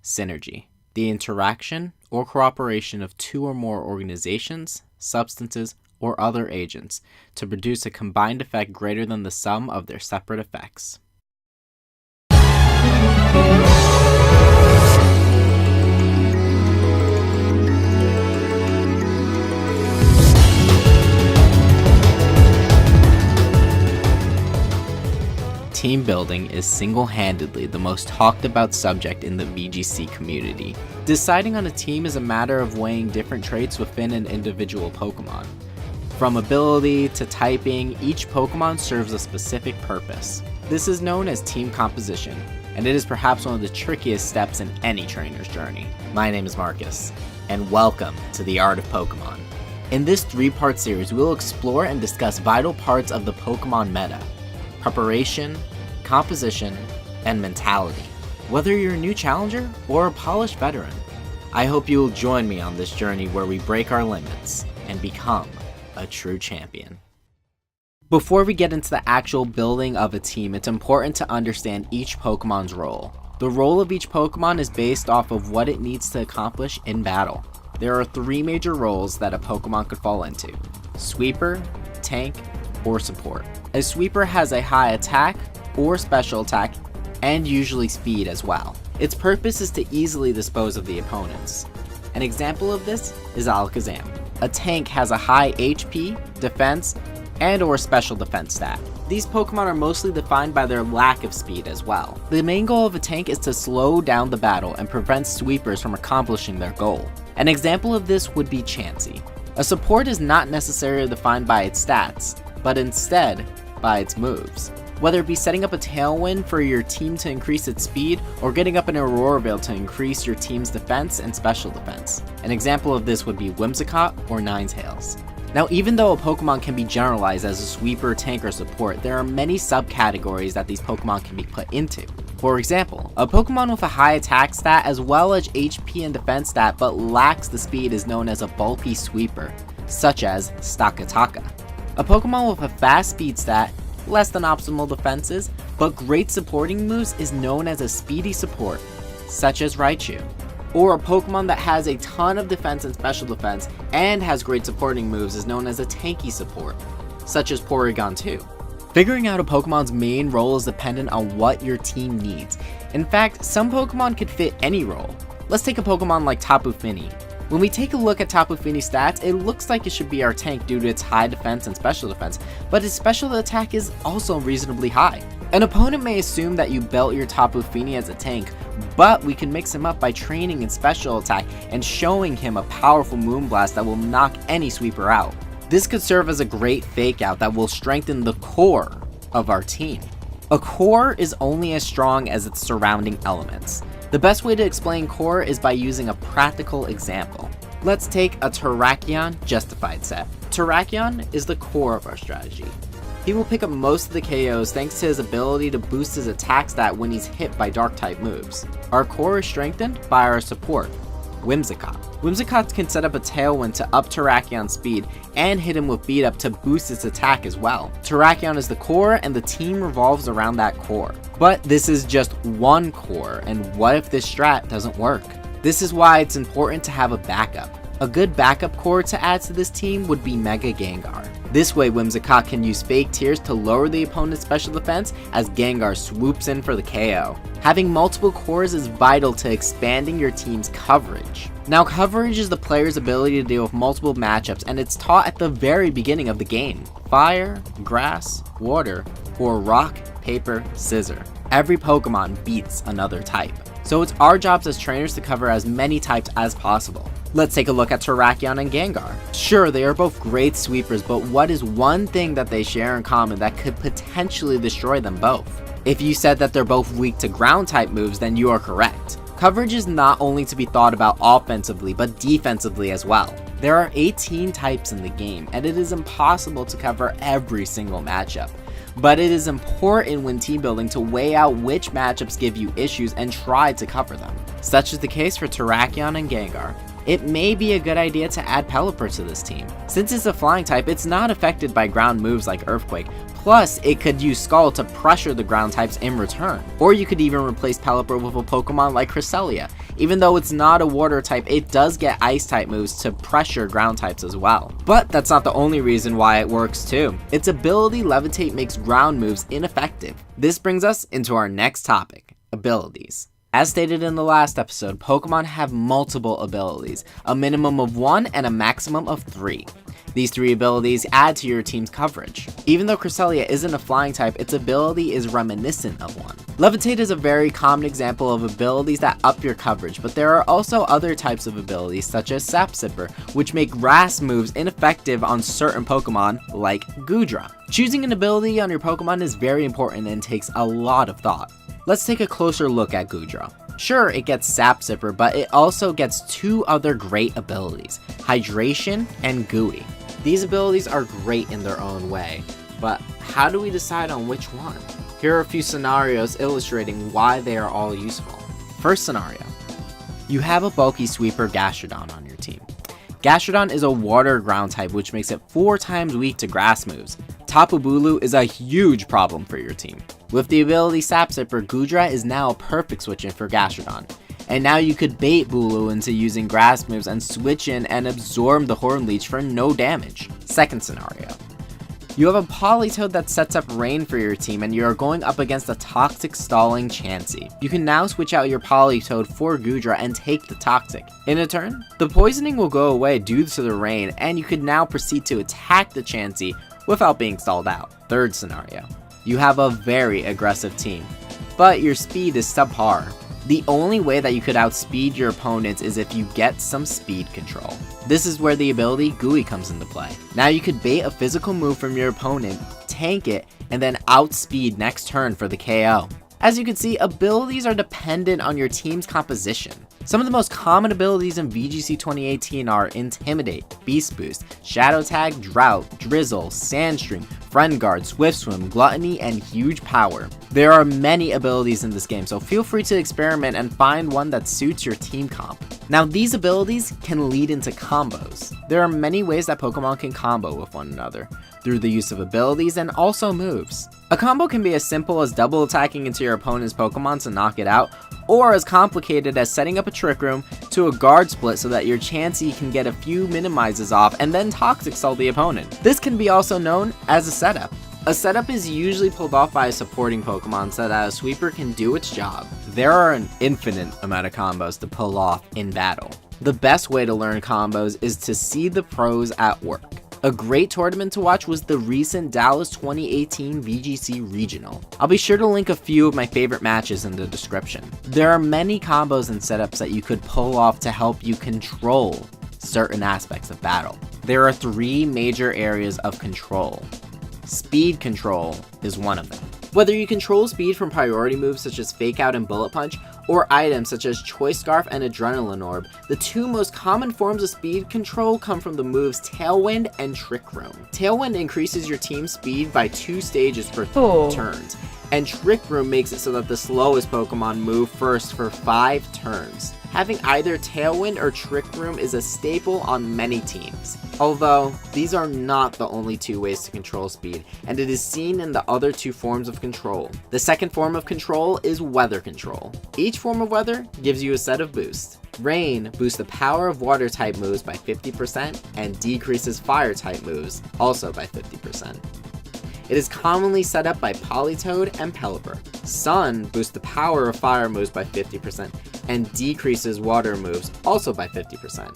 synergy, the interaction or cooperation of two or more organizations, substances, or other agents to produce a combined effect greater than the sum of their separate effects. Team building is single-handedly the most talked about subject in the VGC community. Deciding on a team is a matter of weighing different traits within an individual Pokemon. From ability to typing, each Pokemon serves a specific purpose. This is known as team composition, and it is perhaps one of the trickiest steps in any trainer's journey. My name is Marcus, and welcome to the Art of Pokemon. In this 3-part series, we will explore and discuss vital parts of the Pokemon meta: preparation, composition, and mentality. Whether you're a new challenger or a polished veteran, I hope you will join me on this journey where we break our limits and become a true champion. Before we get into the actual building of a team, it's important to understand each Pokemon's role. The role of each Pokemon is based off of what it needs to accomplish in battle. There are 3 major roles that a Pokemon could fall into: sweeper, tank, or support. A sweeper has a high attack or special attack, and usually speed as well. Its purpose is to easily dispose of the opponents. An example of this is Alakazam. A tank has a high HP, defense, and or special defense stat. These Pokemon are mostly defined by their lack of speed as well. The main goal of a tank is to slow down the battle and prevent sweepers from accomplishing their goal. An example of this would be Chansey. A support is not necessarily defined by its stats, but instead by its moves. Whether it be setting up a Tailwind for your team to increase its speed, or getting up an Aurora Veil to increase your team's defense and special defense. An example of this would be Whimsicott or Ninetales. Now, even though a Pokemon can be generalized as a sweeper, tank, or support, there are many subcategories that these Pokemon can be put into. For example, a Pokemon with a high attack stat as well as HP and defense stat but lacks the speed is known as a bulky sweeper, such as Stakataka. A Pokemon with a fast speed stat, less than optimal defenses, but great supporting moves is known as a Speedy Support, such as Raichu. Or a Pokemon that has a ton of defense and special defense and has great supporting moves is known as a Tanky Support, such as Porygon 2. Figuring out a Pokemon's main role is dependent on what your team needs. In fact, some Pokemon could fit any role. Let's take a Pokemon like Tapu Fini. When we take a look at Tapu Fini's stats, it looks like it should be our tank due to its high defense and special defense, but its special attack is also reasonably high. An opponent may assume that you built your Tapu Fini as a tank, but we can mix him up by training in special attack and showing him a powerful Moonblast that will knock any sweeper out. This could serve as a great fake out that will strengthen the core of our team. A core is only as strong as its surrounding elements. The best way to explain core is by using a practical example. Let's take a Terrakion Justified set. Terrakion is the core of our strategy. He will pick up most of the KOs thanks to his ability to boost his attack stat when he's hit by dark type moves. Our core is strengthened by our support, Whimsicott. Whimsicott can set up a Tailwind to up Terrakion's speed and hit him with Beat Up to boost its attack as well. Terrakion is the core and the team revolves around that core. But this is just one core, and what if this strat doesn't work? This is why it's important to have a backup. A good backup core to add to this team would be Mega Gengar. This way Whimsicott can use fake tears to lower the opponent's special defense as Gengar swoops in for the KO. Having multiple cores is vital to expanding your team's coverage. Now, coverage is the player's ability to deal with multiple matchups, and it's taught at the very beginning of the game. Fire, grass, water, or rock, paper, scissor. Every Pokemon beats another type. So it's our jobs as trainers to cover as many types as possible. Let's take a look at Terrakion and Gengar. Sure, they are both great sweepers, but what is one thing that they share in common that could potentially destroy them both? If you said that they're both weak to ground type moves, then you are correct. Coverage is not only to be thought about offensively, but defensively as well. There are 18 types in the game, and it is impossible to cover every single matchup. But it is important when team building to weigh out which matchups give you issues and try to cover them. Such is the case for Terrakion and Gengar. It may be a good idea to add Pelipper to this team. Since it's a flying type, it's not affected by ground moves like Earthquake. Plus, it could use Scald to pressure the ground types in return. Or you could even replace Pelipper with a Pokemon like Cresselia. Even though it's not a water type, it does get ice type moves to pressure ground types as well. But that's not the only reason why it works too. Its ability Levitate makes ground moves ineffective. This brings us into our next topic, abilities. As stated in the last episode, Pokemon have multiple abilities, a minimum of 1 and a maximum of 3. These 3 abilities add to your team's coverage. Even though Cresselia isn't a flying type, its ability is reminiscent of one. Levitate is a very common example of abilities that up your coverage, but there are also other types of abilities such as Sap Sipper, which make grass moves ineffective on certain Pokemon like Goodra. Choosing an ability on your Pokemon is very important and takes a lot of thought. Let's take a closer look at Goodra. Sure, it gets Sap Sipper, but it also gets 2 other great abilities, Hydration and Gooey. These abilities are great in their own way, but how do we decide on which one? Here are a few scenarios illustrating why they are all useful. First scenario. You have a bulky sweeper Gastrodon on your team. Gastrodon is a water ground type, which makes it 4 times weak to grass moves. Tapu Bulu is a huge problem for your team. With the ability Sap Sipper, Goodra is now a perfect switch in for Gastrodon. And now you could bait Bulu into using grass moves and switch in and absorb the Horn Leech for no damage. Second scenario. You have a Politoed that sets up rain for your team and you are going up against a toxic stalling Chansey. You can now switch out your Politoed for Goodra and take the toxic. In a turn, the poisoning will go away due to the rain and you could now proceed to attack the Chansey without being stalled out. Third scenario. You have a very aggressive team, but your speed is subpar. The only way that you could outspeed your opponents is if you get some speed control. This is where the ability Gooey comes into play. Now you could bait a physical move from your opponent, tank it, and then outspeed next turn for the KO. As you can see, abilities are dependent on your team's composition. Some of the most common abilities in VGC 2018 are Intimidate, Beast Boost, Shadow Tag, Drought, Drizzle, Sandstream, Friend Guard, Swift Swim, Gluttony, and Huge Power. There are many abilities in this game, so feel free to experiment and find one that suits your team comp. Now these abilities can lead into combos. There are many ways that Pokemon can combo with one another, through the use of abilities and also moves. A combo can be as simple as double attacking into your opponent's Pokemon to knock it out, or as complicated as setting up a Trick Room to a guard split so that your Chansey can get a few minimizes off and then Toxic Stall the opponent. This can be also known as a setup. A setup is usually pulled off by a supporting Pokemon so that a sweeper can do its job. There are an infinite amount of combos to pull off in battle. The best way to learn combos is to see the pros at work. A great tournament to watch was the recent Dallas 2018 VGC Regional. I'll be sure to link a few of my favorite matches in the description. There are many combos and setups that you could pull off to help you control certain aspects of battle. There are 3 major areas of control. Speed control is one of them. Whether you control speed from priority moves such as Fake Out and Bullet Punch, or items such as Choice Scarf and Adrenaline Orb, the 2 most common forms of speed control come from the moves Tailwind and Trick Room. Tailwind increases your team's speed by 2 stages per turns, and Trick Room makes it so that the slowest Pokemon move first for 5 turns. Having either Tailwind or Trick Room is a staple on many teams. Although, these are not the only 2 ways to control speed, and it is seen in the other 2 forms of control. The second form of control is weather control. Each form of weather gives you a set of boosts. Rain boosts the power of water type moves by 50% and decreases fire type moves also by 50%. It is commonly set up by Politoed and Pelipper. Sun boosts the power of fire moves by 50% and decreases water moves also by 50%.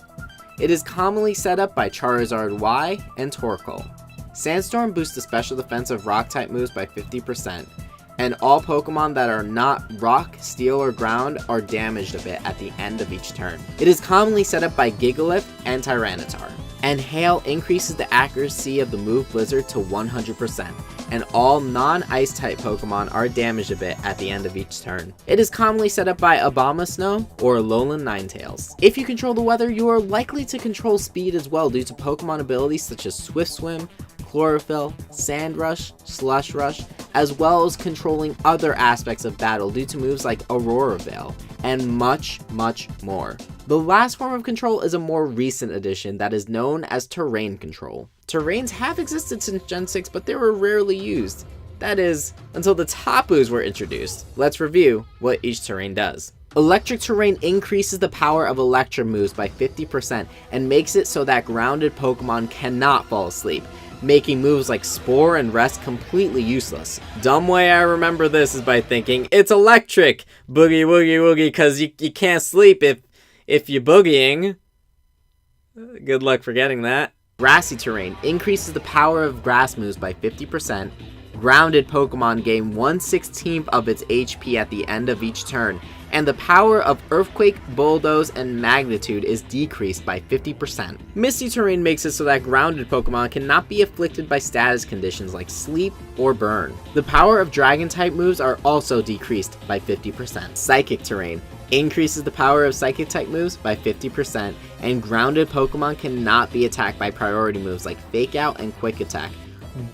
It is commonly set up by Charizard Y and Torkoal. Sandstorm boosts the special defense of rock type moves by 50%, and all Pokemon that are not rock, steel, or ground are damaged a bit at the end of each turn. It is commonly set up by Gigalith and Tyranitar. And Hail increases the accuracy of the move Blizzard to 100%, and all non-ice type Pokemon are damaged a bit at the end of each turn. It is commonly set up by Abomasnow or Alolan Ninetales. If you control the weather, you are likely to control speed as well due to Pokemon abilities such as Swift Swim, Chlorophyll, Sand Rush, Slush Rush, as well as controlling other aspects of battle due to moves like Aurora Veil, and much, much more. The last form of control is a more recent addition that is known as terrain control. Terrains have existed since Gen 6, but they were rarely used. That is, until the Tapus were introduced. Let's review what each terrain does. Electric Terrain increases the power of Electro moves by 50% and makes it so that grounded Pokemon cannot fall asleep, making moves like Spore and Rest completely useless. Dumb way I remember this is by thinking, it's electric! Boogie woogie woogie, cause you can't sleep if you're boogieing. Good luck forgetting that. Grassy Terrain increases the power of grass moves by 50%. Grounded Pokemon gain 1/16 of its HP at the end of each turn, and the power of Earthquake, Bulldoze, and Magnitude is decreased by 50%. Misty Terrain makes it so that grounded Pokemon cannot be afflicted by status conditions like Sleep or Burn. The power of Dragon-type moves are also decreased by 50%. Psychic Terrain increases the power of Psychic-type moves by 50%, and grounded Pokemon cannot be attacked by priority moves like Fake Out and Quick Attack.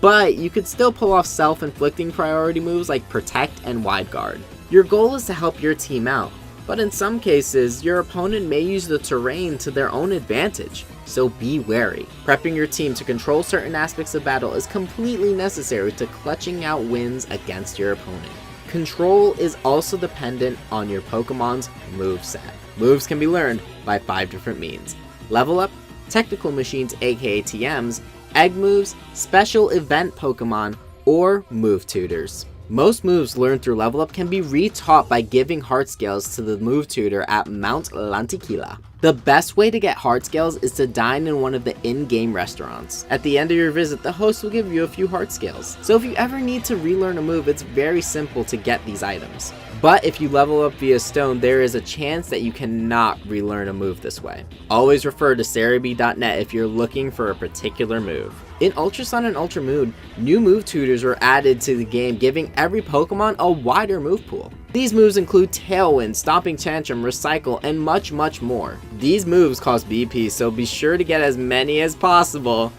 But you could still pull off self-inflicting priority moves like Protect and Wide Guard. Your goal is to help your team out, but in some cases, your opponent may use the terrain to their own advantage, so be wary. Prepping your team to control certain aspects of battle is completely necessary to clutching out wins against your opponent. Control is also dependent on your Pokemon's moveset. Moves can be learned by 5 different means: Level Up, Technical Machines aka TMs, Egg Moves, Special Event Pokemon, or Move Tutors. Most moves learned through Level Up can be retaught by giving Heart Scales to the Move Tutor at Mount Lantiquila. The best way to get Heart Scales is to dine in one of the in-game restaurants. At the end of your visit, the host will give you a few Heart Scales. So if you ever need to relearn a move, it's very simple to get these items. But if you level up via Stone, there is a chance that you cannot relearn a move this way. Always refer to Cerebi.net if you're looking for a particular move. In Ultra Sun and Ultra Moon, new move tutors were added to the game, giving every Pokemon a wider move pool. These moves include Tailwind, Stomping Tantrum, Recycle, and much more. These moves cost BP, so be sure to get as many as possible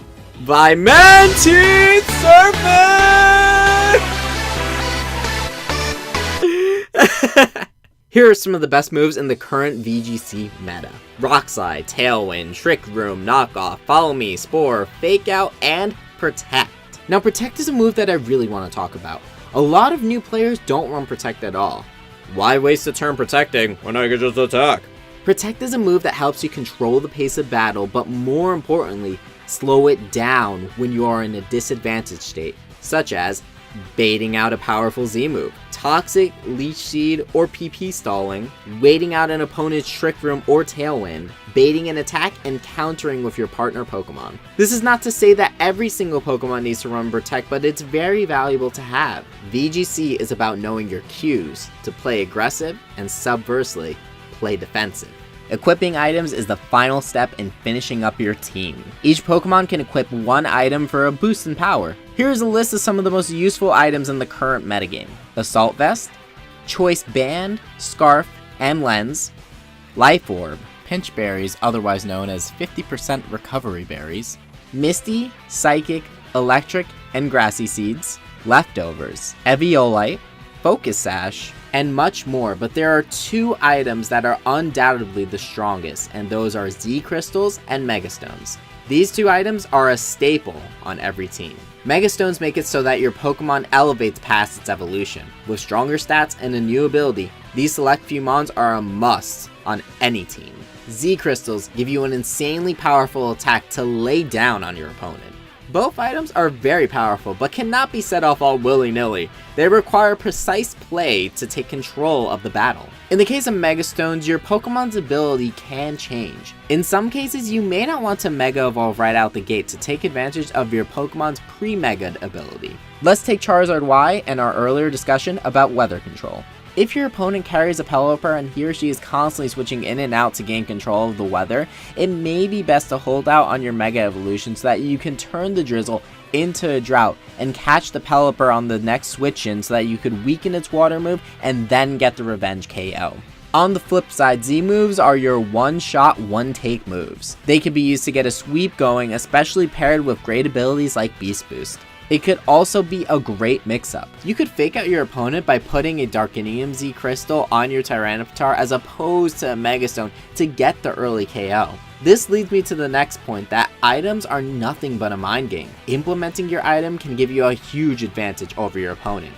by Mantine Surfing! Here are some of the best moves in the current VGC meta: Rock Slide, Tailwind, Trick Room, Knockoff, Follow Me, Spore, Fake Out, and Protect. Now Protect is a move that I really want to talk about. A lot of new players don't run Protect at all. Why waste a turn protecting when I can just attack? Protect is a move that helps you control the pace of battle, but more importantly, slow it down when you are in a disadvantaged state, such as baiting out a powerful Z move, Toxic, Leech Seed, or PP stalling, waiting out an opponent's Trick Room or Tailwind, baiting an attack, and countering with your partner Pokemon. This is not to say that every single Pokemon needs to run Protect, but it's very valuable to have. VGC is about knowing your cues to play aggressive and subversely play defensive. Equipping items is the final step in finishing up your team. Each Pokemon can equip one item for a boost in power. Here's a list of some of the most useful items in the current metagame: Assault Vest, Choice Band, Scarf, and Lens, Life Orb, Pinch Berries, otherwise known as 50% Recovery Berries, Misty, Psychic, Electric, and Grassy Seeds, Leftovers, Eviolite, Focus Sash, and much more, but there are 2 items that are undoubtedly the strongest, and those are Z Crystals and Megastones. These 2 items are a staple on every team. Megastones make it so that your Pokemon elevates past its evolution. With stronger stats and a new ability, these select few mons are a must on any team. Z Crystals give you an insanely powerful attack to lay down on your opponent. Both items are very powerful, but cannot be set off all willy-nilly. They require precise play to take control of the battle. In the case of Megastones, your Pokemon's ability can change. In some cases, you may not want to Mega Evolve right out the gate to take advantage of your Pokemon's pre-Mega ability. Let's take Charizard Y and our earlier discussion about weather control. If your opponent carries a Pelipper and he or she is constantly switching in and out to gain control of the weather, it may be best to hold out on your Mega Evolution so that you can turn the Drizzle into a Drought and catch the Pelipper on the next switch in so that you could weaken its water move and then get the revenge KO. On the flip side, Z moves are your one-shot, one-take moves. They can be used to get a sweep going, especially paired with great abilities like Beast Boost. It could also be a great mix-up. You could fake out your opponent by putting a Darkinium Z Crystal on your Tyranitar as opposed to a Megastone to get the early KO. This leads me to the next point, that items are nothing but a mind game. Implementing your item can give you a huge advantage over your opponent.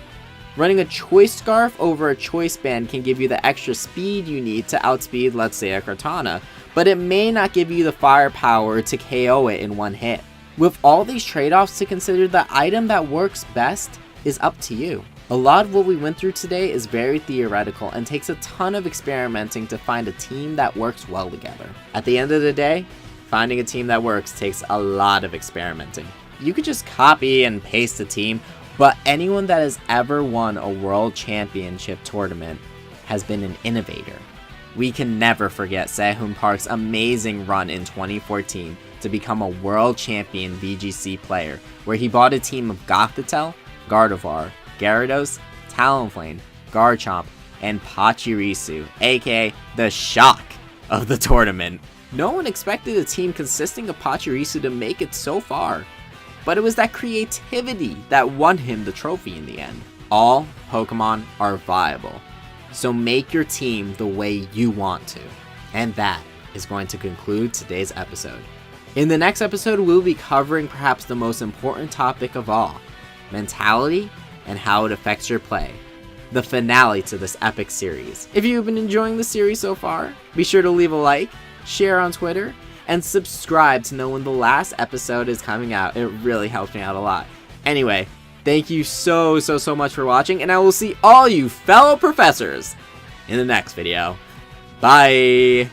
Running a choice scarf over a choice band can give you the extra speed you need to outspeed, let's say, a Kartana, but it may not give you the firepower to KO it in one hit. With all these trade-offs to consider, the item that works best is up to you. A lot of what we went through today is very theoretical and takes a ton of experimenting to find a team that works well together. At the end of the day, finding a team that works takes a lot of experimenting. You could just copy and paste a team, but anyone that has ever won a world championship tournament has been an innovator. We can never forget Sehun Park's amazing run in 2014 to become a world champion VGC player, where he bought a team of Gothitelle, Gardevoir, Gyarados, Talonflame, Garchomp, and Pachirisu, aka the shock of the tournament. No one expected a team consisting of Pachirisu to make it so far, but it was that creativity that won him the trophy in the end. All Pokemon are viable, so make your team the way you want to. And that is going to conclude today's episode. In the next episode, we'll be covering perhaps the most important topic of all, mentality and how it affects your play. The finale to this epic series. If you've been enjoying the series so far, be sure to leave a like, share on Twitter, and subscribe to know when the last episode is coming out. It really helps me out a lot. Anyway, thank you so much for watching, and I will see all you fellow professors in the next video. Bye!